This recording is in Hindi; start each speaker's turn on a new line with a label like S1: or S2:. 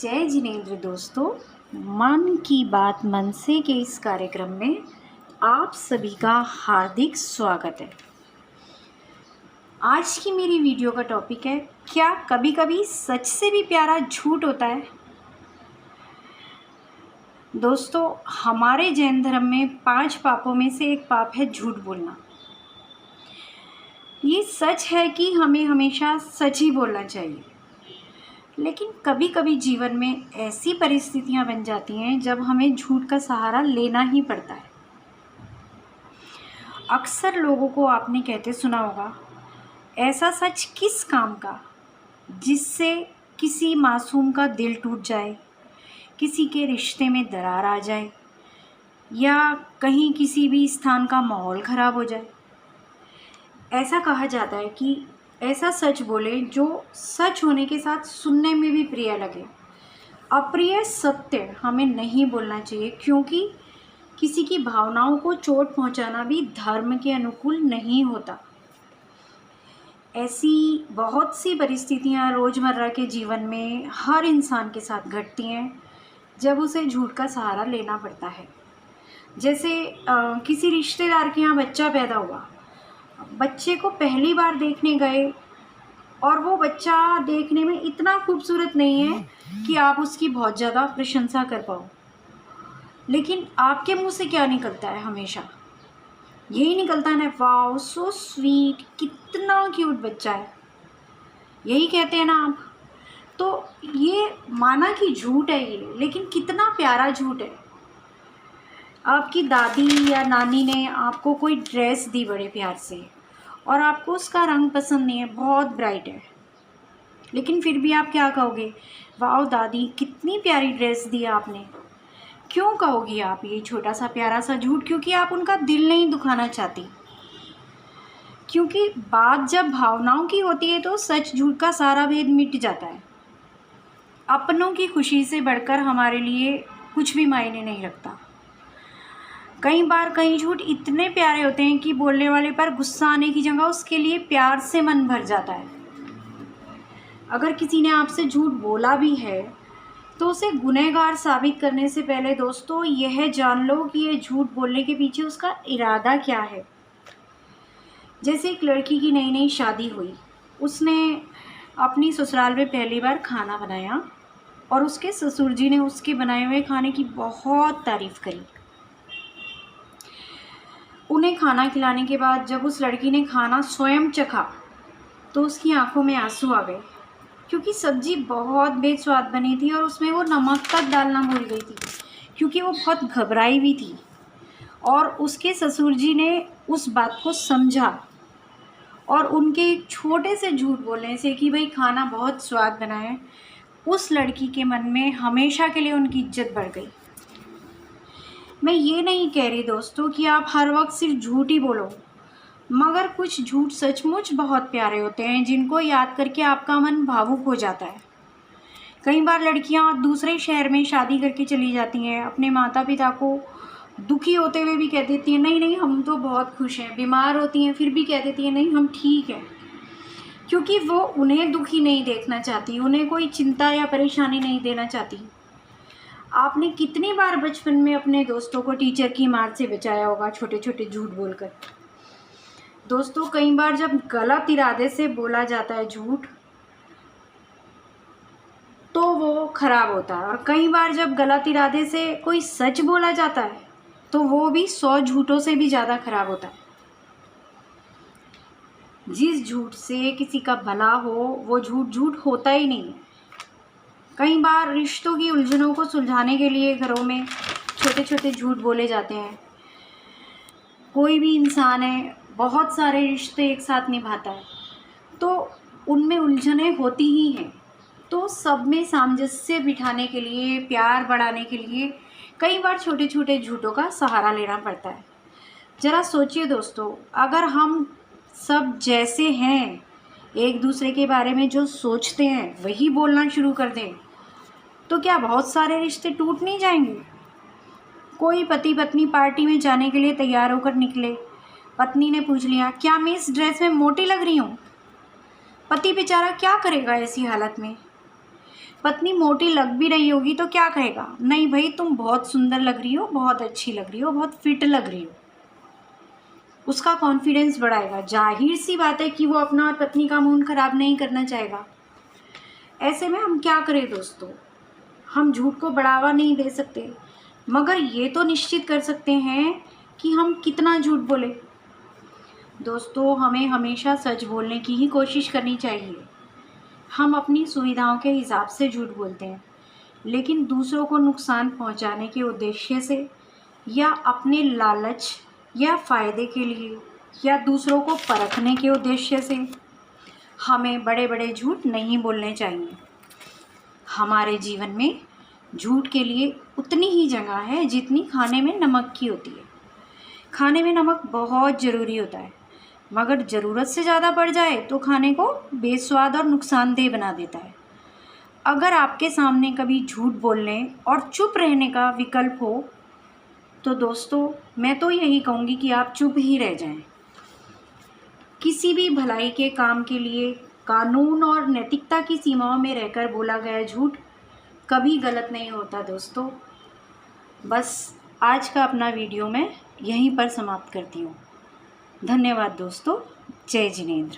S1: जय जिनेंद्र दोस्तों, मन की बात मन से के इस कार्यक्रम में आप सभी का हार्दिक स्वागत है। आज की मेरी वीडियो का टॉपिक है, क्या कभी कभी सच से भी प्यारा झूठ होता है। दोस्तों, हमारे जैन धर्म में 5 पापों में से एक पाप है झूठ बोलना। ये सच है कि हमें हमेशा सच ही बोलना चाहिए, लेकिन कभी कभी जीवन में ऐसी परिस्थितियां बन जाती हैं जब हमें झूठ का सहारा लेना ही पड़ता है। अक्सर लोगों को आपने कहते सुना होगा, ऐसा सच किस काम का जिससे किसी मासूम का दिल टूट जाए, किसी के रिश्ते में दरार आ जाए या कहीं किसी भी स्थान का माहौल ख़राब हो जाए। ऐसा कहा जाता है कि ऐसा सच बोले जो सच होने के साथ सुनने में भी प्रिय लगे। अप्रिय सत्य हमें नहीं बोलना चाहिए, क्योंकि किसी की भावनाओं को चोट पहुंचाना भी धर्म के अनुकूल नहीं होता। ऐसी बहुत सी परिस्थितियां रोज़मर्रा के जीवन में हर इंसान के साथ घटती हैं जब उसे झूठ का सहारा लेना पड़ता है। जैसे किसी रिश्तेदार के यहाँ बच्चा पैदा हुआ, बच्चे को पहली बार देखने गए और वो बच्चा देखने में इतना खूबसूरत नहीं है कि आप उसकी बहुत ज़्यादा प्रशंसा कर पाओ, लेकिन आपके मुंह से क्या निकलता है? हमेशा यही निकलता है ना, वाओ सो स्वीट, कितना क्यूट बच्चा है, यही कहते हैं ना आप। तो ये माना कि झूठ है ये, लेकिन कितना प्यारा झूठ है। आपकी दादी या नानी ने आपको कोई ड्रेस दी बड़े प्यार से और आपको उसका रंग पसंद नहीं है, बहुत ब्राइट है, लेकिन फिर भी आप क्या कहोगे? वाओ दादी, कितनी प्यारी ड्रेस दी आपने। क्यों कहोगी आप ये छोटा सा प्यारा सा झूठ? क्योंकि आप उनका दिल नहीं दुखाना चाहती। क्योंकि बात जब भावनाओं की होती है तो सच झूठ का सारा भेद मिट जाता है। अपनों की खुशी से बढ़कर हमारे लिए कुछ भी मायने नहीं रखता। कई बार कई झूठ इतने प्यारे होते हैं कि बोलने वाले पर गुस्सा आने की जगह उसके लिए प्यार से मन भर जाता है। अगर किसी ने आपसे झूठ बोला भी है तो उसे गुनहगार साबित करने से पहले दोस्तों यह जान लो कि ये झूठ बोलने के पीछे उसका इरादा क्या है। जैसे एक लड़की की नई नई शादी हुई, उसने अपनी ससुराल में पहली बार खाना बनाया और उसके ससुर जी ने उसके बनाए हुए खाने की बहुत तारीफ़ करी। उन्हें खाना खिलाने के बाद जब उस लड़की ने खाना स्वयं चखा तो उसकी आंखों में आंसू आ गए, क्योंकि सब्जी बहुत बेस्वाद बनी थी और उसमें वो नमक तक डालना भूल गई थी, क्योंकि वो बहुत घबराई हुई थी। और उसके ससुर जी ने उस बात को समझा और उनके एक छोटे से झूठ बोलने से कि भाई खाना बहुत स्वाद बना है, उस लड़की के मन में हमेशा के लिए उनकी इज्जत बढ़ गई। मैं ये नहीं कह रही दोस्तों कि आप हर वक्त सिर्फ झूठ ही बोलो, मगर कुछ झूठ सचमुच बहुत प्यारे होते हैं जिनको याद करके आपका मन भावुक हो जाता है। कई बार लड़कियां दूसरे शहर में शादी करके चली जाती हैं, अपने माता पिता को दुखी होते हुए भी कह देती हैं नहीं नहीं हम तो बहुत खुश हैं, बीमार होती हैं फिर भी कह देती हैं नहीं हम ठीक हैं, क्योंकि वो उन्हें दुखी नहीं देखना चाहती, उन्हें कोई चिंता या परेशानी नहीं देना चाहती। आपने कितनी बार बचपन में अपने दोस्तों को टीचर की मार से बचाया होगा छोटे छोटे झूठ बोलकर। दोस्तों, कई बार जब गलत इरादे से बोला जाता है झूठ तो वो खराब होता है, और कई बार जब गलत इरादे से कोई सच बोला जाता है तो वो भी 100 झूठों से भी ज़्यादा खराब होता है। जिस झूठ से किसी का भला हो वो झूठ झूठ होता ही नहीं है। कई बार रिश्तों की उलझनों को सुलझाने के लिए घरों में छोटे छोटे झूठ बोले जाते हैं। कोई भी इंसान है, बहुत सारे रिश्ते एक साथ निभाता है तो उनमें उलझनें होती ही हैं। तो सब में सामंजस्य बिठाने के लिए, प्यार बढ़ाने के लिए कई बार छोटे छोटे झूठों का सहारा लेना पड़ता है। ज़रा सोचिए दोस्तों, अगर हम सब जैसे हैं, एक दूसरे के बारे में जो सोचते हैं वही बोलना शुरू कर दें तो क्या बहुत सारे रिश्ते टूट नहीं जाएंगे? कोई पति पत्नी पार्टी में जाने के लिए तैयार होकर निकले, पत्नी ने पूछ लिया क्या मैं इस ड्रेस में मोटी लग रही हूँ? पति बेचारा क्या करेगा ऐसी हालत में? पत्नी मोटी लग भी रही होगी तो क्या कहेगा, नहीं भाई तुम बहुत सुंदर लग रही हो, बहुत अच्छी लग रही हो, बहुत फिट लग रही हो। उसका कॉन्फिडेंस बढ़ाएगा। जाहिर सी बात है कि वो अपना और पत्नी का मूड खराब नहीं करना चाहेगा। ऐसे में हम क्या करें दोस्तों, हम झूठ को बढ़ावा नहीं दे सकते, मगर ये तो निश्चित कर सकते हैं कि हम कितना झूठ बोले। दोस्तों, हमें हमेशा सच बोलने की ही कोशिश करनी चाहिए। हम अपनी सुविधाओं के हिसाब से झूठ बोलते हैं, लेकिन दूसरों को नुकसान पहुंचाने के उद्देश्य से या अपने लालच या फ़ायदे के लिए या दूसरों को परखने के उद्देश्य से हमें बड़े बड़े झूठ नहीं बोलने चाहिए। हमारे जीवन में झूठ के लिए उतनी ही जगह है जितनी खाने में नमक की होती है। खाने में नमक बहुत ज़रूरी होता है, मगर ज़रूरत से ज़्यादा बढ़ जाए तो खाने को बेस्वाद और नुकसानदेह बना देता है। अगर आपके सामने कभी झूठ बोलने और चुप रहने का विकल्प हो तो दोस्तों, मैं तो यही कहूँगी कि आप चुप ही रह जाएं। किसी भी भलाई के काम के लिए कानून और नैतिकता की सीमाओं में रहकर बोला गया झूठ कभी गलत नहीं होता दोस्तों। बस आज का अपना वीडियो मैं यहीं पर समाप्त करती हूँ। धन्यवाद दोस्तों। जय जिनेंद्र।